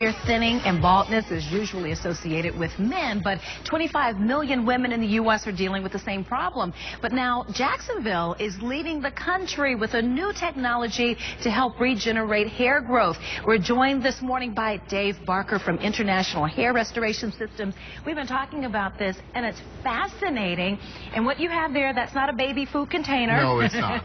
Hair thinning and baldness is usually associated with men, but 25 million women in the U.S. are dealing with the same problem. But now Jacksonville is leading the country with a new technology to help regenerate hair growth. We're joined this morning by Dave Barker from International Hair Restoration Systems. We've been talking about this, and it's fascinating. And what you have there, that's not a baby food container. No, it's not.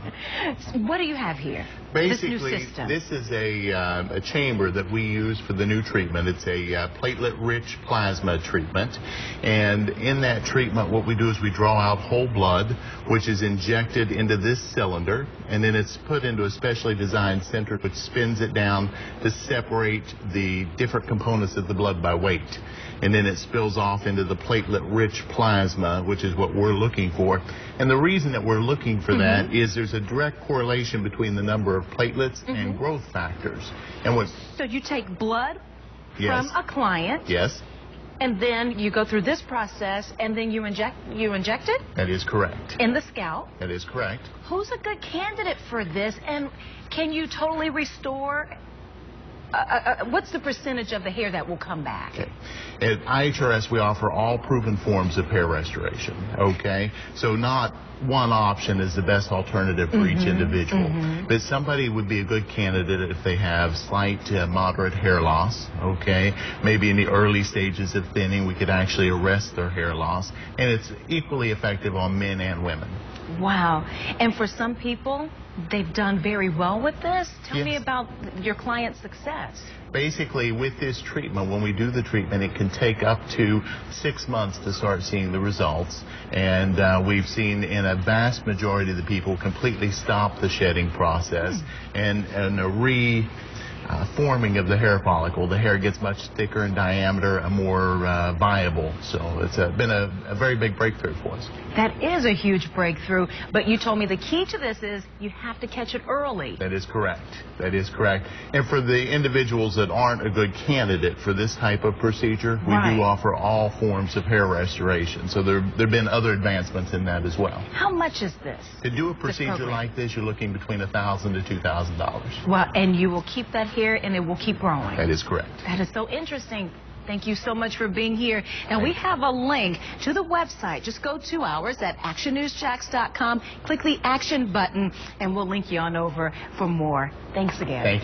What do you have here? Basically, this is a chamber that we use for the new treatment. It's a platelet-rich plasma treatment. And in that treatment, what we do is we draw out whole blood, which is injected into this cylinder, and then it's put into a specially designed center which spins it down to separate the different components of the blood by weight. And then it spills off into the platelet-rich plasma, which is what we're looking for. And the reason that we're looking for that is there's a direct correlation between the number of platelets and growth factors. And So you take blood Yes. from a client. Yes. And then you go through this process, and then you inject it? That is correct. In the scalp? That is correct. Who's a good candidate for this? And can you totally restore? What's the percentage of the hair that will come back? Okay. At IHRS, we offer all proven forms of hair restoration, okay? So not one option is the best alternative for each individual. But somebody would be a good candidate if they have slight to moderate hair loss, okay? Maybe in the early stages of thinning, we could actually arrest their hair loss. And it's equally effective on men and women. Wow. And for some people, they've done very well with this. Tell me about your client's success. Basically, with this treatment, when we do the treatment, it can take up to 6 months to start seeing the results. And we've seen in a vast majority of the people completely stop the shedding process and a reforming of the hair follicle. The hair gets much thicker in diameter and more viable. So it's been a very big breakthrough for us. That is a huge breakthrough, but you told me the key to this is you have to catch it early. That is correct. That is correct. And for the individuals that aren't a good candidate for this type of procedure, we do offer all forms of hair restoration. So there have been other advancements in that as well. How much is this? To do a procedure like this, you're looking between $1,000 to $2,000. Well, and you will keep that hair and it will keep growing. That is correct. That is so interesting. Thank you so much for being here. And we have a link to the website. Just go to ours at actionnewsjacks.com. Click the action button, and we'll link you on over for more. Thanks again. Thank you.